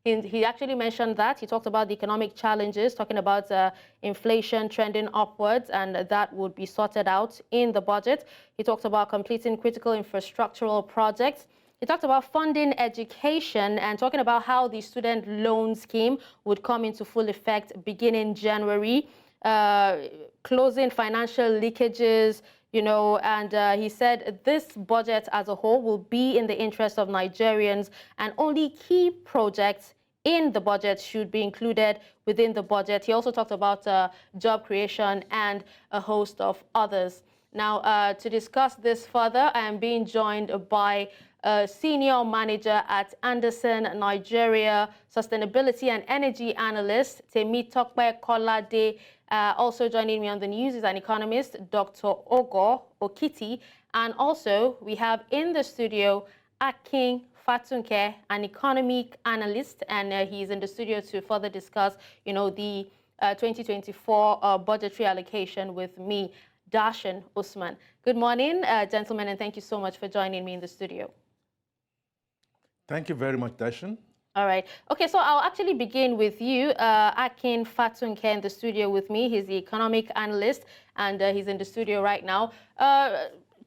He actually mentioned that. He talked about the economic challenges, talking about inflation trending upwards, and that would be sorted out in the budget. He talked about completing critical infrastructural projects. He talked about funding education and talking about how the student loan scheme would come into full effect beginning January, closing financial leakages, you know, and he said this budget as a whole will be in the interest of Nigerians, and only key projects in the budget should be included within the budget. He also talked about job creation and a host of others. Now, to discuss this further, I am being joined by Senior Manager at Andersen, Nigeria, Sustainability and Energy Analyst, Temitope Kolade. Also joining me on the news is an economist, Dr. Ogho, Okiti. And also, we have in the studio, Akin, Fatunke, an economic analyst, and he's in the studio to further discuss, you know, the 2024 budgetary allocation with me, Dashen, Usman. Good morning, gentlemen, and thank you so much for joining me in the studio. Thank you very much, Dashen. All right. Okay, so I'll actually begin with you, Akin Fatunke, in the studio with me. He's the economic analyst, and he's in the studio right now.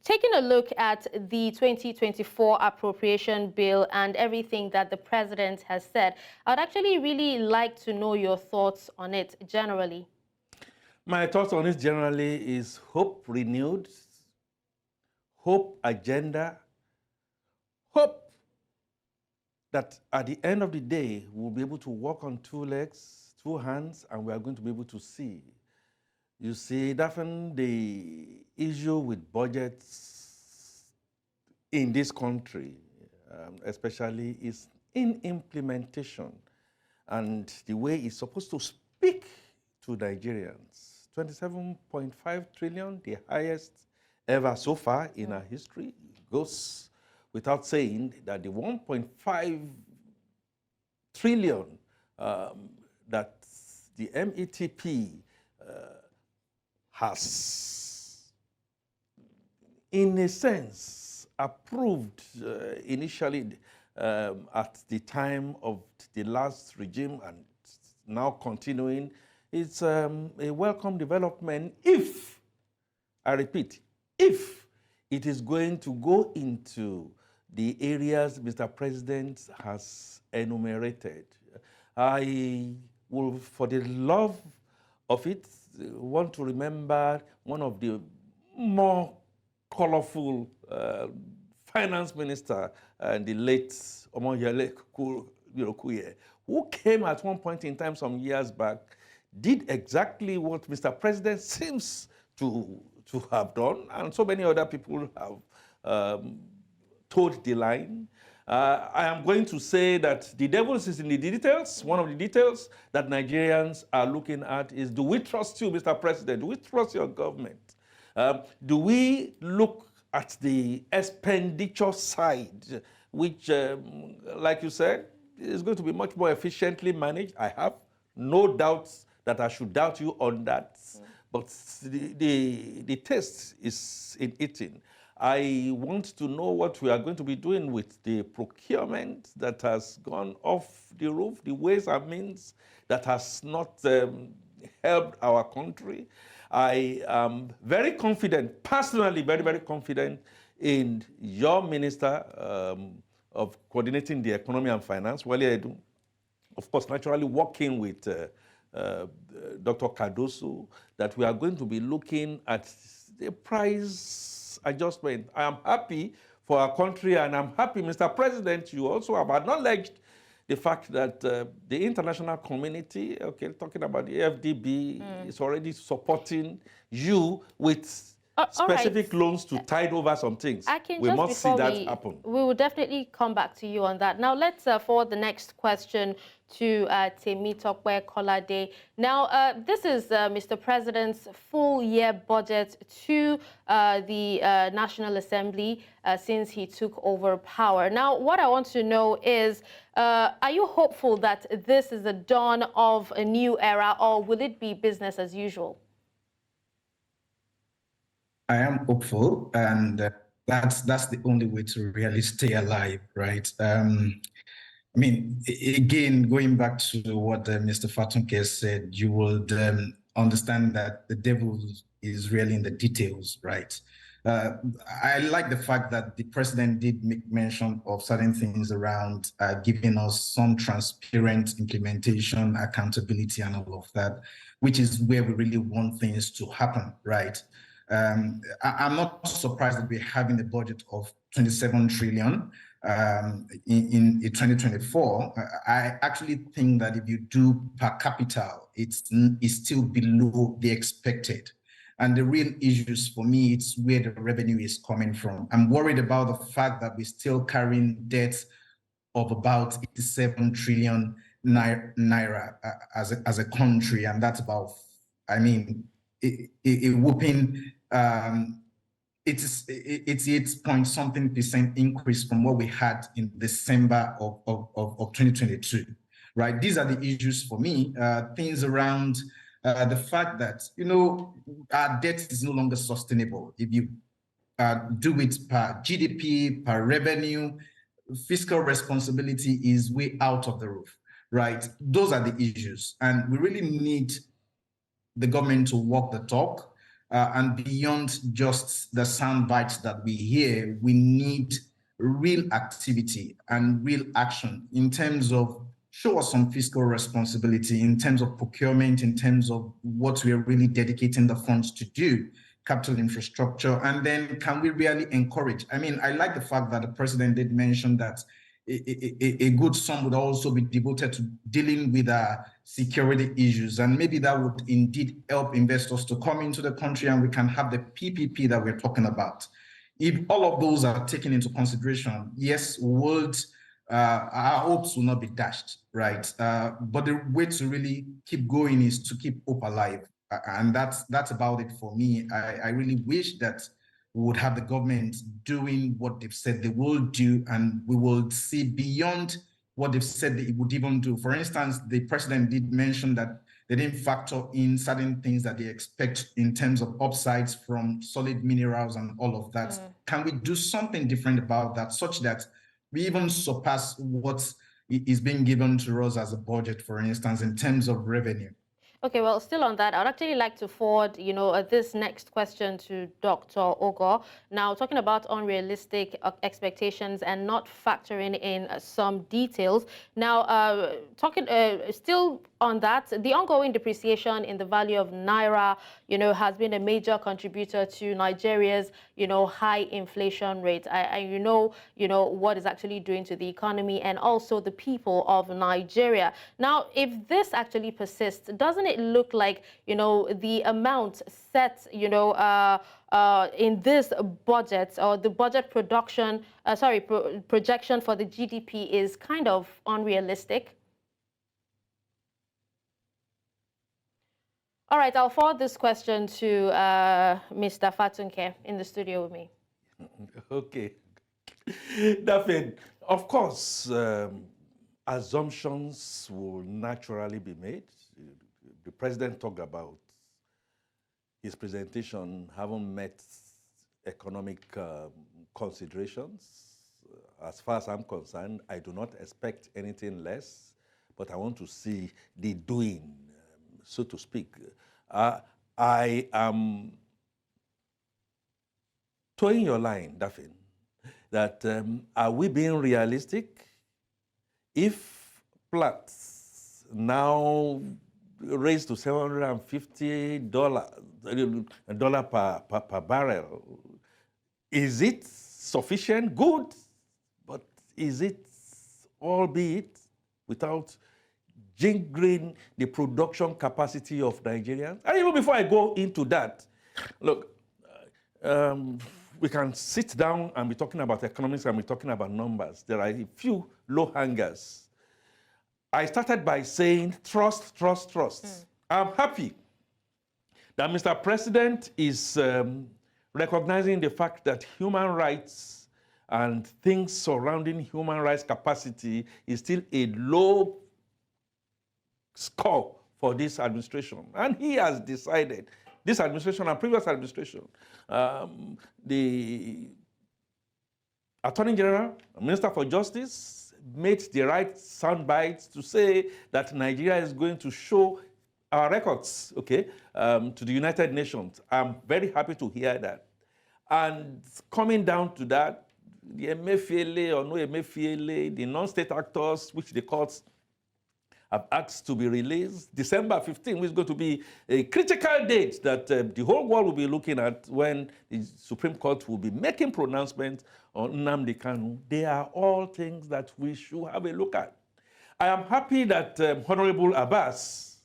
Taking a look at the 2024 appropriation bill and everything that the president has said, I'd actually really like to know your thoughts on it generally. My thoughts on it generally is hope renewed, hope agenda, hope that at the end of the day, we'll be able to walk on two legs, two hands, and we are going to be able to see. You see, Daphne, the issue with budgets in this country, especially, is in implementation and the way it's supposed to speak to Nigerians. 27.5 trillion, the highest ever so far in our history, goes without saying that the 1.5 trillion that the METP has, in a sense, approved initially at the time of the last regime and now continuing, it's a welcome development if, I repeat, if it is going to go into the areas Mr. President has enumerated. I will, for the love of it, want to remember one of the more colorful finance minister, the late Omoyele Kuye, who came at one point in time some years back, did exactly what Mr. President seems to have done, and so many other people have toed the line. I am going to say that the devil is in the details. One of the details that Nigerians are looking at is, do we trust you, Mr. President? Do we trust your government? Do we look at the expenditure side, which, like you said, is going to be much more efficiently managed? I have no doubts that I should doubt you on that. But the test is in eating. I want to know what we are going to be doing with the procurement that has gone off the roof, the ways and means that has not helped our country. I am very confident, personally very, very confident in your Minister of Coordinating the Economy and Finance, Wale Edu, of course, naturally working with Dr. Cardoso, that we are going to be looking at the price adjustment. I am happy for our country, and I'm happy, Mr. President, you also have acknowledged the fact that the international community, okay, talking about the FDB, is already supporting you with specific loans to tide over some things. We must see that happen. We will definitely come back to you on that. Now, let's forward the next question to Temitope Kolade. Now, this is Mr. President's full year budget to the National Assembly since he took over power. Now, what I want to know is, are you hopeful that this is the dawn of a new era, or will it be business as usual? I am hopeful, and that's the only way to really stay alive, right? I mean, again, going back to what Mr. Fatunke said, you would understand that the devil is really in the details, right? I like the fact that the president did make mention of certain things around giving us some transparent implementation, accountability, and all of that, which is where we really want things to happen, right? I'm not surprised that we're having a budget of 27 trillion in 2024. I actually think that if you do per capita, it's still below the expected. And the real issues for me, it's where the revenue is coming from. I'm worried about the fact that we're still carrying debts of about 87 trillion naira as a country, and that's about, I mean, a whooping it's 8-point-something% increase from what we had in December of 2022, right? These are the issues for me, things around the fact that, you know, our debt is no longer sustainable. If you do it per GDP, per revenue, fiscal responsibility is way out of the roof, right? Those are the issues. And we really need the government to walk the talk. And beyond just the sound bites that we hear, we need real activity and real action in terms of show us some fiscal responsibility, in terms of procurement, in terms of what we are really dedicating the funds to do, capital infrastructure, and then can we really encourage? I mean, I like the fact that the president did mention that a good sum would also be devoted to dealing with security issues. And maybe that would indeed help investors to come into the country and we can have the PPP that we're talking about. If all of those are taken into consideration, yes, our hopes will not be dashed, right? But the way to really keep going is to keep hope alive. And that's about it for me. I really wish that we would have the government doing what they've said they will do, and we will see beyond what they've said they would even do. For instance, the president did mention that they didn't factor in certain things that they expect in terms of upsides from solid minerals and all of that. Can we do something different about that, such that we even surpass what is being given to us as a budget, for instance, in terms of revenue? Okay, well, still on that, I'd actually like to forward, this next question to Dr. Ogho. Now, talking about unrealistic expectations and not factoring in some details. Now, still on that, the ongoing depreciation in the value of naira, has been a major contributor to Nigeria's, high inflation rate. You know what is actually doing to the economy and also the people of Nigeria. Now, if this actually persists, doesn't it look like, the amount set, in this budget, or the budget projection for the GDP is kind of unrealistic? All right, I'll forward this question to Mr. Fatunke in the studio with me. Okay. Daphne, of course, assumptions will naturally be made. The president talked about his presentation having met economic considerations. As far as I'm concerned, I do not expect anything less, but I want to see the doing, so to speak. I am towing your line, Daphne, that are we being realistic? If Platts now raised to $750 per barrel, is it sufficient? Good, but is it albeit without jingling the production capacity of Nigerians? And even before I go into that, look, we can sit down and be talking about economics and be talking about numbers. There are a few low hangers. I started by saying trust, trust, trust. I'm happy that Mr. President is recognizing the fact that human rights and things surrounding human rights capacity is still a low score for this administration. And he has decided, this administration and previous administration, the Attorney General, Minister for Justice, made the right sound bites to say that Nigeria is going to show our records, okay, to the United Nations. I'm very happy to hear that. And coming down to that, the Emefiele or no Emefiele, the non-state actors, which the courts have asked to be released. December 15 is going to be a critical date that the whole world will be looking at when the Supreme Court will be making pronouncements on Nnamdi Kanu. They are all things that we should have a look at. I am happy that Honorable Abbas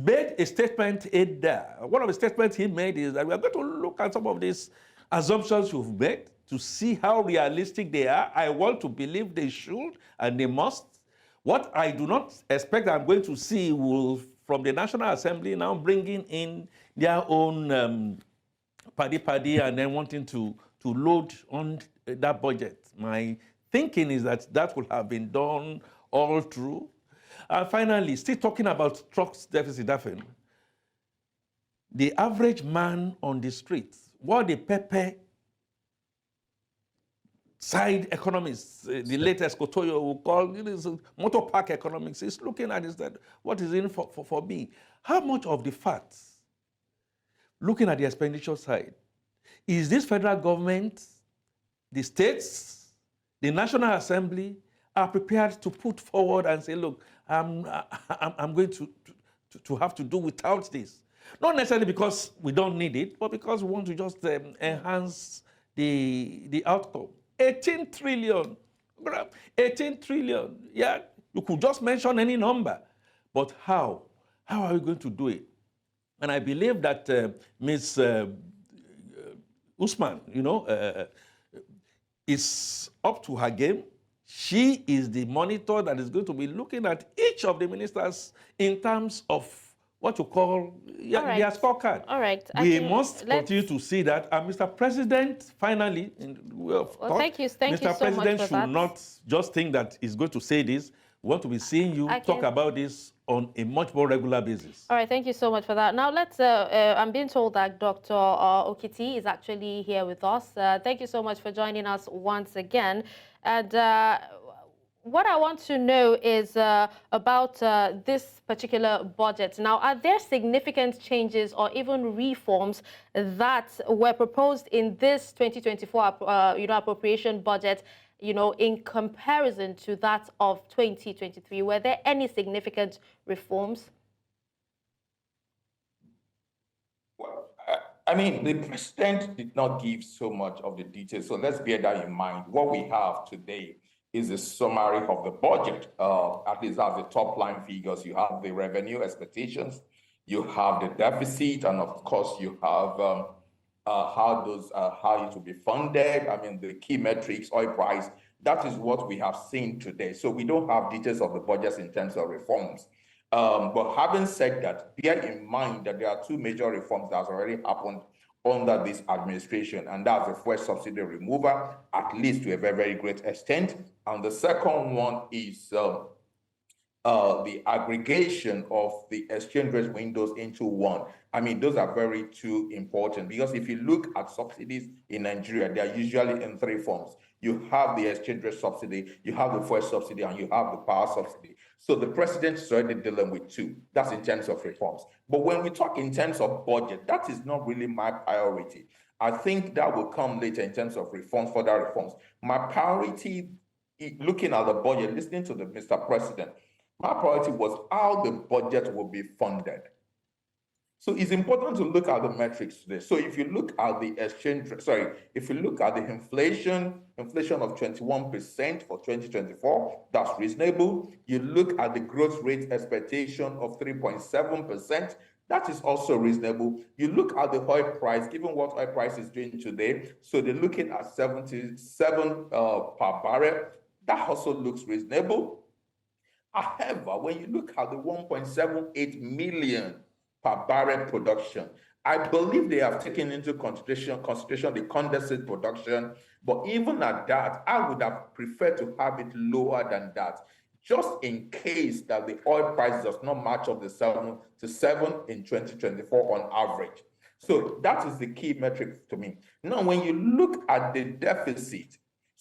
made a statement in there. One of the statements he made is that we are going to look at some of these assumptions you've made to see how realistic they are. I want to believe they should and they must. What I do not expect I'm going to see will, from the National Assembly now bringing in their own paddy and then wanting to load on that budget. My thinking is that that will have been done all through. And finally, still talking about trucks deficit, Dashen, the average man on the street, what the Pepe side economists, the latest Kotoyo will call it is motor park economics, is looking at this, that what is in for me? How much of the facts, looking at the expenditure side, is this federal government, the states, the National Assembly are prepared to put forward and say, look, I'm going to have to do without this. Not necessarily because we don't need it, but because we want to just enhance the outcome. 18 trillion. 18 trillion. Yeah, you could just mention any number. But how? How are we going to do it? And I believe that Ms. Usman, is up to her game. She is the monitor that is going to be looking at each of the ministers in terms of what you call their scorecard. All right. We must continue to see that. And Mr. President, finally, thank you Mr. so President much for should that. not just think that he's going to say this. We want to be seeing you talk about this on a much more regular basis. All right, thank you so much for that. Now let's, I'm being told that Dr. Okiti is actually here with us. Thank you so much for joining us once again. And what I want to know is about this particular budget. Now, are there significant changes or even reforms that were proposed in this 2024 appropriation budget, in comparison to that of 2023? Were there any significant reforms? Well, I mean, the president did not give so much of the details, so let's bear that in mind. What we have today is a summary of the budget. At least as the top line figures, you have the revenue expectations, you have the deficit, and of course you have how it will be funded. I mean, the key metrics, oil price. That is what we have seen today. So we don't have details of the budgets in terms of reforms. But having said that, bear in mind that there are two major reforms that have already happened under this administration, and that's the fuel subsidy removal, at least to a very, very great extent. And the second one is the aggregation of the exchange rate windows into one. I mean, those are very two important, because if you look at subsidies in Nigeria, they are usually in three forms. You have the exchange rate subsidy, you have the fuel subsidy, and you have the power subsidy. So the president is already dealing with two. That's in terms of reforms. But when we talk in terms of budget, that is not really my priority. I think that will come later in terms of reforms, further reforms. My priority, looking at the budget, listening to the Mr. President, my priority was how the budget will be funded. So it's important to look at the metrics today. So if you look at the if you look at the inflation of 21% for 2024, that's reasonable. You look at the growth rate expectation of 3.7%, that is also reasonable. You look at the oil price, given what oil price is doing today, so they're looking at 77 per barrel, that also looks reasonable. However, when you look at the 1.78 million per barrel production, I believe they have taken into consideration the condensate production, but even at that, I would have preferred to have it lower than that, just in case that the oil price does not match up the 7 to 7 in 2024 on average. So that is the key metric to me. Now, when you look at the deficit,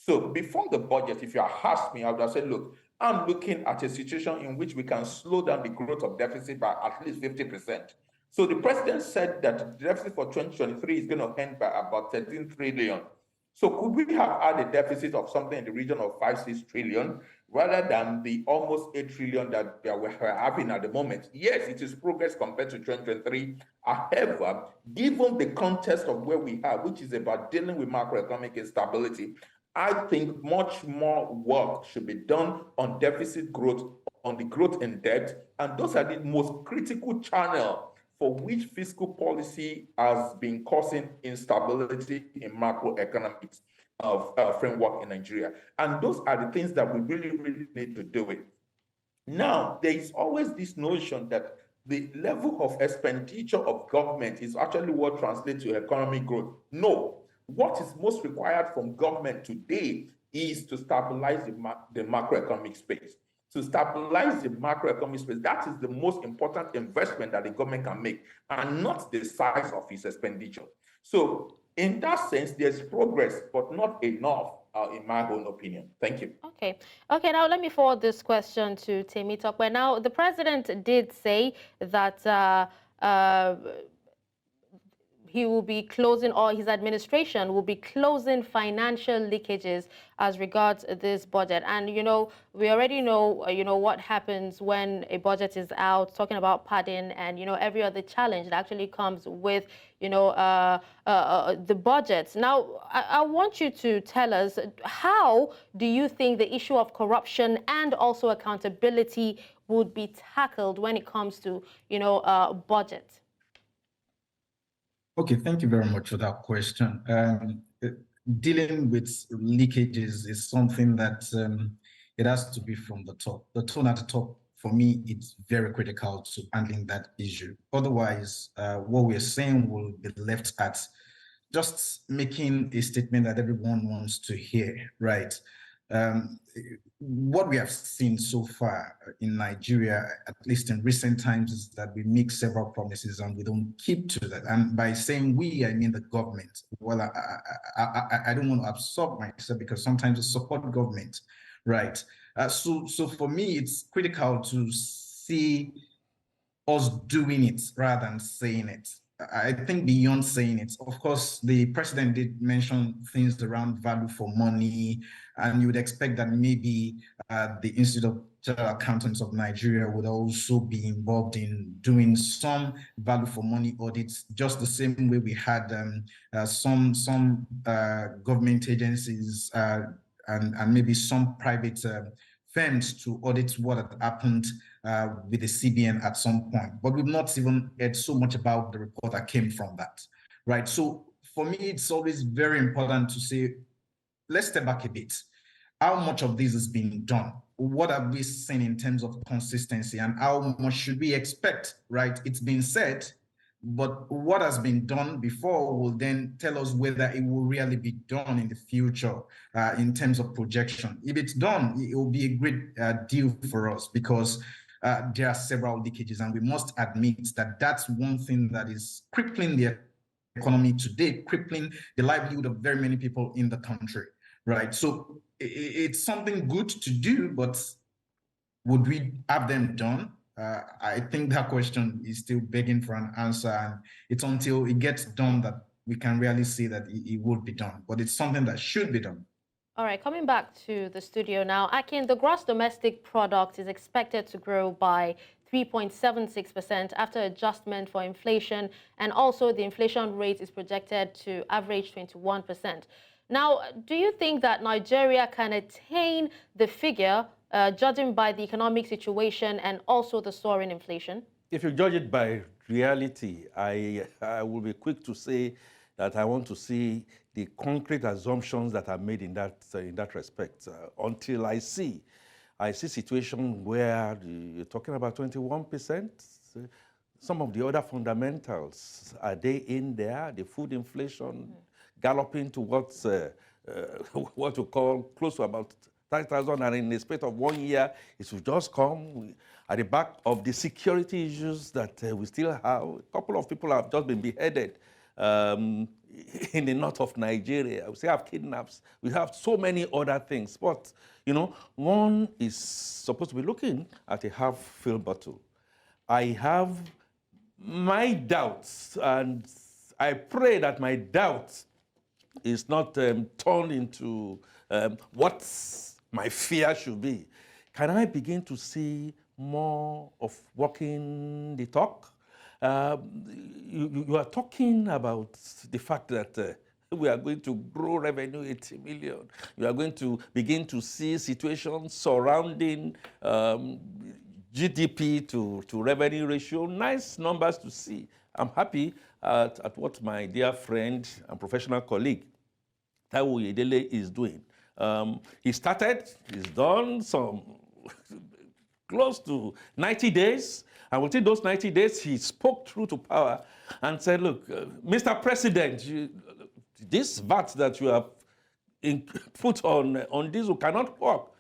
So before the budget, if you asked me, I would have said, look, I'm looking at a situation in which we can slow down the growth of deficit by at least 50%. So the president said that the deficit for 2023 is going to end by about 13 trillion. So could we have had a deficit of something in the region of 5-6 trillion rather than the almost 8 trillion that we're having at the moment? Yes, it is progress compared to 2023. However, given the context of where we are, which is about dealing with macroeconomic instability, I think much more work should be done on deficit growth, on the growth in debt, and those are the most critical channel for which fiscal policy has been causing instability in macroeconomics framework in Nigeria. And those are the things that we really need to do it. Now, there is always this notion that the level of expenditure of government is actually what translates to economic growth. No, what is most required from government today is to stabilize the macroeconomic space. To stabilize the macroeconomic space, that is the most important investment that the government can make, and not the size of its expenditure. So in that sense, there's progress, but not enough, in my own opinion. Thank you. Okay. Okay, now let me forward this question to Temitope. Now, the president did say that he will be closing, or his administration will be closing financial leakages as regards this budget. And, you know, we already know, what happens when a budget is out, talking about padding and, every other challenge that actually comes with, the budget. Now, I want you to tell us, how do you think the issue of corruption and also accountability would be tackled when it comes to, budget? Okay, thank you very much for that question. Dealing with leakages is something that it has to be from the top. The tone at the top, for me, it's very critical to handling that issue. Otherwise, what we're saying will be left at just making a statement that everyone wants to hear, right? What we have seen so far in Nigeria, at least in recent times, is that we make several promises and we don't keep to that. And by saying we, I mean the government. Well, I don't want to absorb myself, because sometimes we support government, right? So for me, it's critical to see us doing it rather than saying it. I think beyond saying it, of course, the president did mention things around value for money, and you would expect that maybe the Institute of Chartered Accountants of Nigeria would also be involved in doing some value for money audits, just the same way we had some government agencies and maybe some private firms to audit what had happened with the CBN at some point. But we've not even heard so much about the report that came from that, right? So for me, it's always very important to say, let's step back a bit. How much of this is being done? What have we seen in terms of consistency, and how much should we expect, right? It's been said, but what has been done before will then tell us whether it will really be done in the future in terms of projection. If it's done, it will be a great deal for us, because there are several leakages, and we must admit that that's one thing that is crippling the economy today, crippling the livelihood of very many people in the country, right? So it's something good to do, but would we have them done? I think that question is still begging for an answer, and it's until it gets done that we can really say that it would be done, but it's something that should be done. All right, coming back to the studio now, Akin, the gross domestic product is expected to grow by 3.76% after adjustment for inflation, and also the inflation rate is projected to average 21%. Now, do you think that Nigeria can attain the figure, judging by the economic situation and also the soaring inflation? If you judge it by reality, I will be quick to say that I want to see the concrete assumptions that are made in that respect. Until I see situation where you're talking about 21%. Some of the other fundamentals, are they in there? The food inflation galloping towards what we call close to about 30,000, and in the space of 1 year, it will just come at the back of the security issues that we still have. A couple of people have just been beheaded um, in the north of Nigeria. We have kidnaps. We have so many other things. But, you know, one is supposed to be looking at a half-filled bottle. I have my doubts, and I pray that my doubts is not turned into what my fear should be. Can I begin to see more of walking the talk? You are talking about the fact that we are going to grow revenue 80 million. You are going to begin to see situations surrounding GDP to revenue ratio. Nice numbers to see. I'm happy at what my dear friend and professional colleague, Taiwo Yedele, is doing. He's done some close to 90 days. And within those 90 days, he spoke through to power and said, look, Mr. President, this VAT that you have put on diesel cannot work.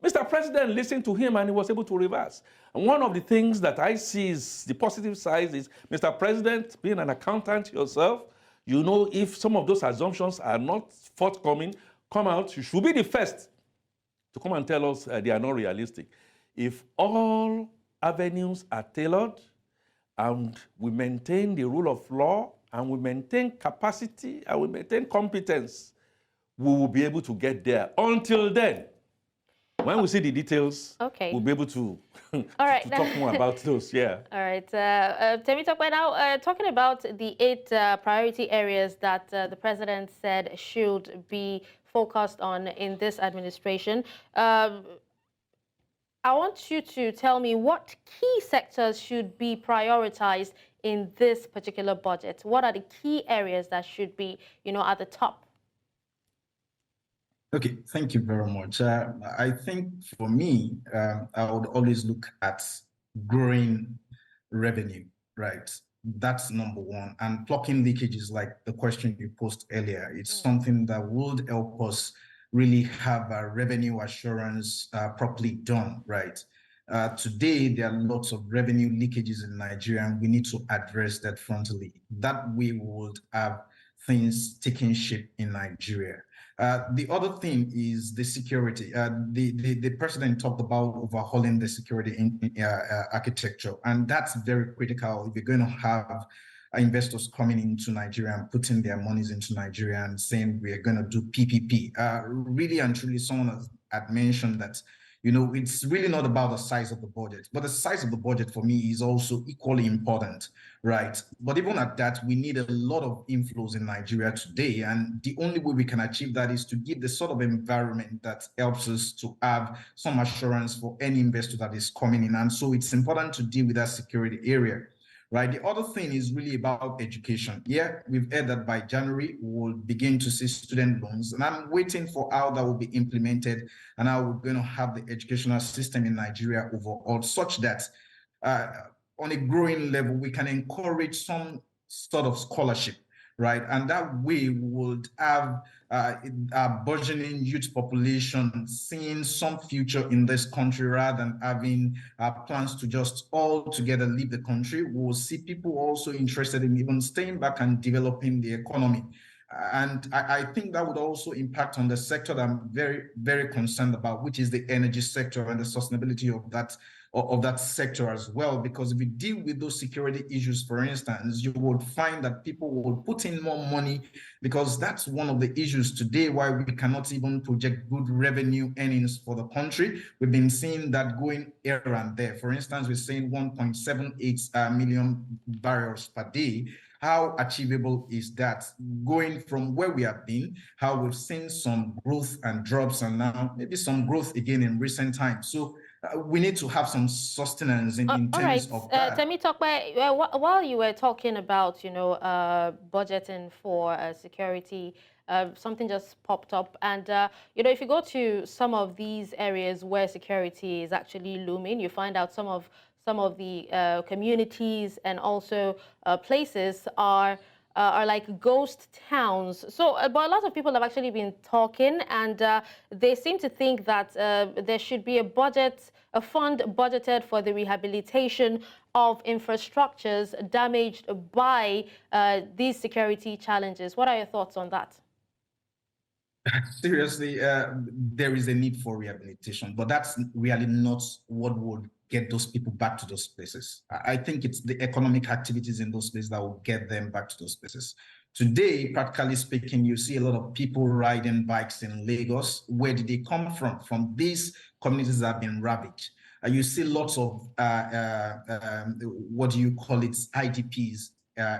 Mr. President listened to him and he was able to reverse. And one of the things that I see is the positive side is, Mr. President, being an accountant yourself, you know, if some of those assumptions are not forthcoming, come out, you should be the first to come and tell us they are not realistic. If all avenues are tailored and we maintain the rule of law and we maintain capacity and we maintain competence, we will be able to get there. Until then, when we see the details, we'll be able to, All right. to talk more about those. Yeah. All right. Temitope, now talking about the 8 priority areas that the president said should be focused on in this administration. I want you to tell me what key sectors should be prioritized in this particular budget. What are the key areas that should be, you know, at the top? Okay, thank you very much. I think for me, I would always look at growing revenue, right? That's number one. And plugging leakages, like the question you posed earlier, it's something that would help us really have a revenue assurance properly done, right? Today, there are lots of revenue leakages in Nigeria, and we need to address that frontally. That way, we would have things taking shape in Nigeria. The other thing is the security. The president talked about overhauling the security architecture, and that's very critical if you're going to have investors coming into Nigeria and putting their monies into Nigeria and saying we're going to do PPP. Really and truly, someone had mentioned that, you know, it's really not about the size of the budget, but the size of the budget for me is also equally important, right? But even at that, we need a lot of inflows in Nigeria today. And the only way we can achieve that is to give the sort of environment that helps us to have some assurance for any investor that is coming in. And so it's important to deal with that security area. Right. The other thing is really about education. Yeah, we've heard that by January, we'll begin to see student loans. And I'm waiting for how that will be implemented and how we're going to have the educational system in Nigeria overall, such that on a growing level, we can encourage some sort of scholarship, right? And that way we would have a burgeoning youth population seeing some future in this country rather than having plans to just all together leave the country. We'll see people also interested in even staying back and developing the economy. And I think that would also impact on the sector that I'm very, very concerned about, which is the energy sector and the sustainability of that sector as well. Because if we deal with those security issues, for instance, you would find that people will put in more money, because that's one of the issues today why we cannot even project good revenue earnings for the country. We've been seeing that going here and there. For instance, we're saying 1.78 million barrels per day. How achievable is that? Going from where we have been, how we've seen some growth and drops, and now maybe some growth again in recent times. So we need to have some sustenance in terms of that. Temitope, while you were talking about, you know, budgeting for security, something just popped up. And, you know, if you go to some of these areas where security is actually looming, you find out some of the communities and also places are are like ghost towns. So, but a lot of people have actually been talking, and they seem to think that there should be a fund budgeted for the rehabilitation of infrastructures damaged by these security challenges. What are your thoughts on that? Seriously, there is a need for rehabilitation, but that's really not what would get those people back to those places. I think it's the economic activities in those places that will get them back to those places. Today, practically speaking, you see a lot of people riding bikes in Lagos. Where did they come from? From these communities that have been ravaged. You see lots of, what do you call it, IDPs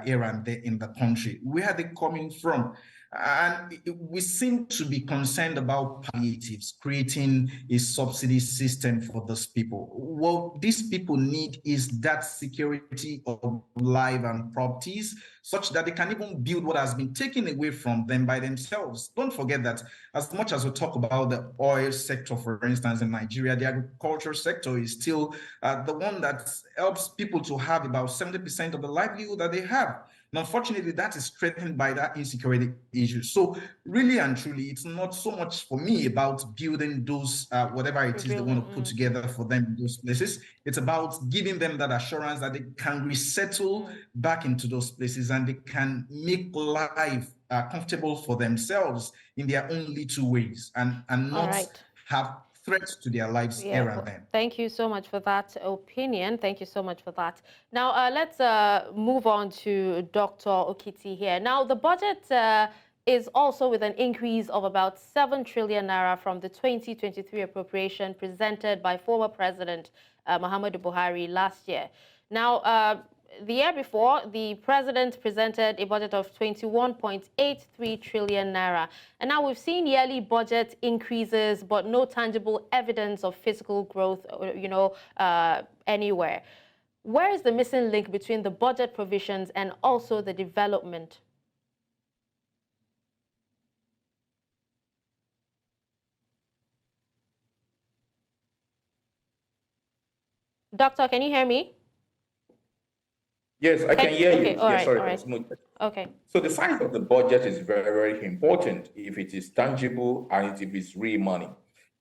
here and there in the country. Where are they coming from? And we seem to be concerned about palliatives, creating a subsidy system for those people. What these people need is that security of life and properties, such that they can even build what has been taken away from them by themselves. Don't forget that as much as we talk about the oil sector, for instance, in Nigeria, the agriculture sector is still the one that helps people to have about 70% of the livelihood that they have. And unfortunately, that is strengthened by that insecurity issue. So really and truly, it's not so much for me about building those, whatever it is they want to put together for them in those places. It's about giving them that assurance that they can resettle back into those places and they can make life comfortable for themselves in their own little ways and not have threats to their lives here and then. Thank you so much for that opinion. Thank you so much for that. Now, let's move on to Dr. Okiti here. Now, the budget is also with an increase of about 7 trillion naira from the 2023 appropriation presented by former President Muhammadu Buhari last year. Now, the year before, the president presented a budget of 21.83 trillion naira. And now we've seen yearly budget increases, but no tangible evidence of fiscal growth, anywhere. Where is the missing link between the budget provisions and also the development? Doctor, can you hear me? Yes, I can hear you. Okay, all right, sorry, all right. Okay. So the size of the budget is very, very important if it is tangible and if it's real money.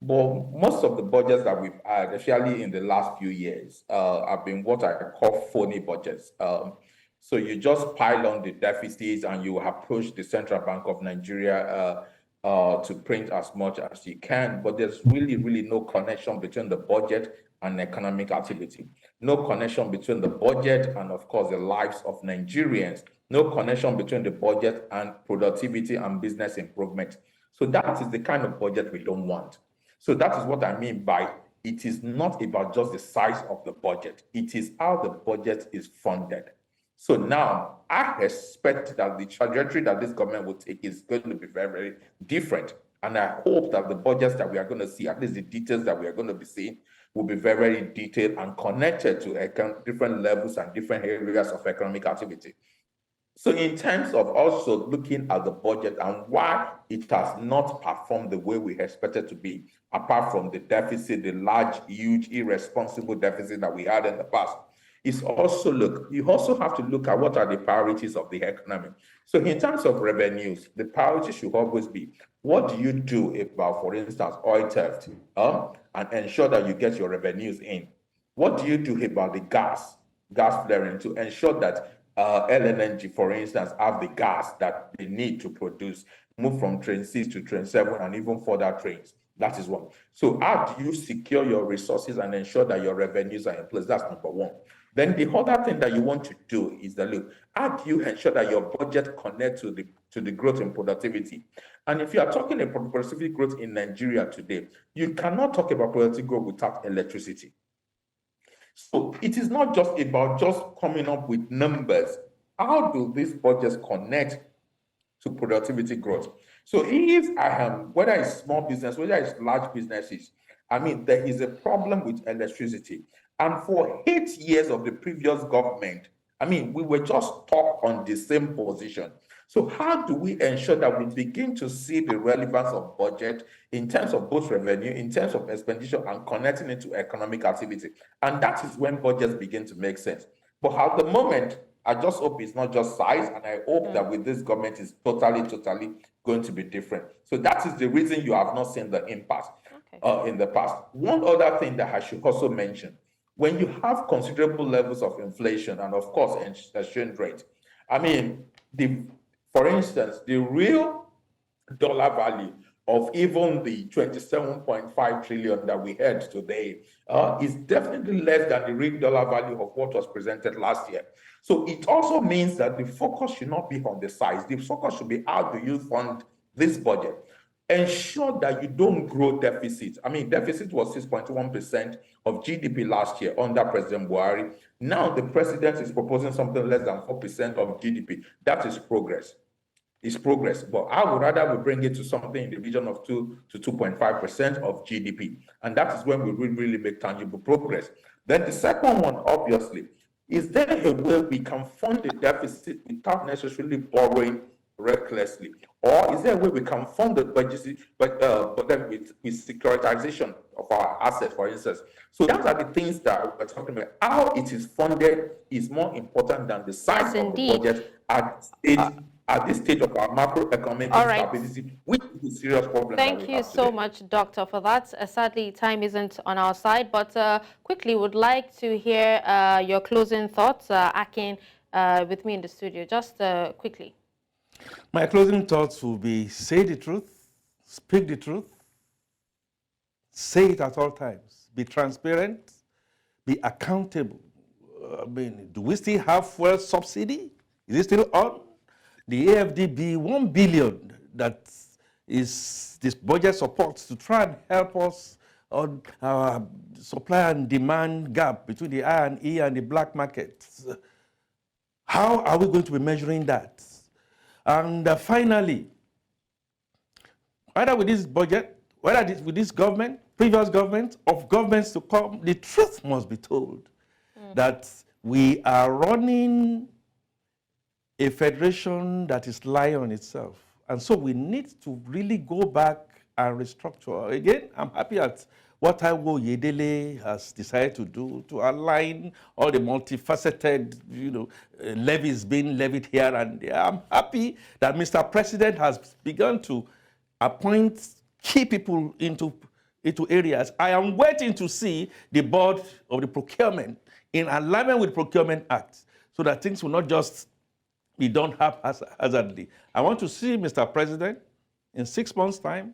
But most of the budgets that we've had, especially in the last few years, have been what I call phony budgets. So you just pile on the deficits and you approach the Central Bank of Nigeria to print as much as you can, but there's really, really no connection between the budget and economic activity. No connection between the budget and, of course, the lives of Nigerians. No connection between the budget and productivity and business improvement. So that is the kind of budget we don't want. So that is what I mean by it is not about just the size of the budget. It is how the budget is funded. So now I expect that the trajectory that this government will take is going to be very, very different. And I hope that the budgets that we are going to see, at least the details that we are going to be seeing, will be very, very detailed and connected to different levels and different areas of economic activity. So in terms of also looking at the budget and why it has not performed the way we expected to be, apart from the deficit, the large, huge, irresponsible deficit that we had in the past, is also you also have to look at what are the priorities of the economy. So in terms of revenues, the priority should always be, what do you do about, for instance, oil theft, and ensure that you get your revenues in? What do you do about the gas flaring to ensure that LNG, for instance, have the gas that they need to produce, move from train 6 to train 7 and even further trains? That is one. So how do you secure your resources and ensure that your revenues are in place? That's number one. Then the other thing that you want to do is that, look, how do you ensure that your budget connects to the growth in productivity? And if you are talking about productivity growth in Nigeria today, you cannot talk about productivity growth without electricity. So it is not just about just coming up with numbers. How do these budgets connect to productivity growth? So if I am, whether it's small business, whether it's large businesses, I mean, there is a problem with electricity. And for 8 years of the previous government, I mean, we were just stuck on the same position. So how do we ensure that we begin to see the relevance of budget in terms of both revenue, in terms of expenditure, and connecting it to economic activity? And that is when budgets begin to make sense. But at the moment, I just hope it's not just size, and I hope that with this government it's totally going to be different. So that is the reason you have not seen the impact in the past. One other thing that I should also mention, when you have considerable levels of inflation and of course exchange rate, I mean, for instance, the real dollar value of even the 27.5 trillion that we had today is definitely less than the real dollar value of what was presented last year. So it also means that the focus should not be on the size. The focus should be how do you fund this budget? Ensure that you don't grow deficit. I mean, deficit was 6.1% of GDP last year under President Buhari. Now the president is proposing something less than 4% of GDP. That is progress. It's progress, but I would rather we bring it to something in the region of 2 to 2.5% of GDP. And that is when we really make tangible progress. Then the second one, obviously, is there a way we can fund the deficit without necessarily borrowing recklessly? Or is there a way we can fund the budget, but then with securitization of our assets, for instance? So those are the things that we're talking about. How it is funded is more important than the size of the budget at this stage of our macroeconomic instability, which is a serious problem. Thank you so much, Doctor, for that. Sadly, time isn't on our side, but quickly would like to hear your closing thoughts. Akin, with me in the studio, just quickly. My closing thoughts will be say the truth, speak the truth, say it at all times, be transparent, be accountable. I mean, do we still have fuel subsidy? Is it still on? The AFDB 1 billion that is this budget supports to try and help us on our supply and demand gap between the I&E and the black market. How are we going to be measuring that? And finally, whether with this budget, whether with this government, previous government, of governments to come, the truth must be told that we are running a federation that is lying on itself. And so we need to really go back and restructure. Again, I'm happy at what Ogho Yedele has decided to do to align all the multifaceted, levies being levied here and there. I'm happy that Mr. President has begun to appoint key people into areas. I am waiting to see the board of the procurement in alignment with the Procurement Act so that things will not just be done haphazardly. I want to see Mr. President in 6 months' time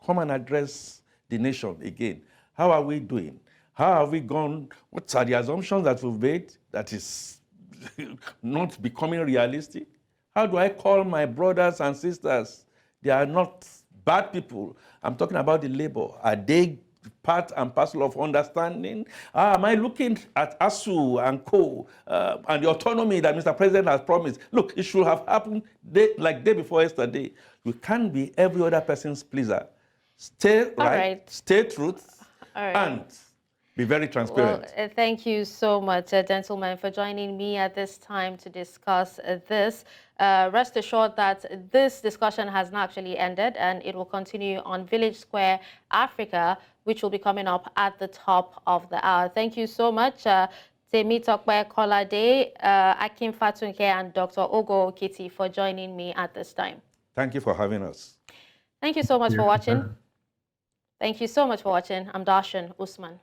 come and address the nation again. How are we doing? How have we gone? What are the assumptions that we've made that is not becoming realistic? How do I call my brothers and sisters? They are not bad people. I'm talking about the labor. Are they part and parcel of understanding? Am I looking at ASU and co and the autonomy that Mr. President has promised? Look, it should have happened day before yesterday. You can't be every other person's pleaser. Stay right, stay truth, and be very transparent. Well, thank you so much, gentlemen, for joining me at this time to discuss this. Rest assured that this discussion has not actually ended, and it will continue on Village Square Africa, which will be coming up at the top of the hour. Thank you so much, Temitope, Kolade, Akin, Fatunke, and Dr. Ogho, Okiti, for joining me at this time. Thank you for having us. Thank you so much for watching. Thank you so much for watching. I'm Dashen Usman.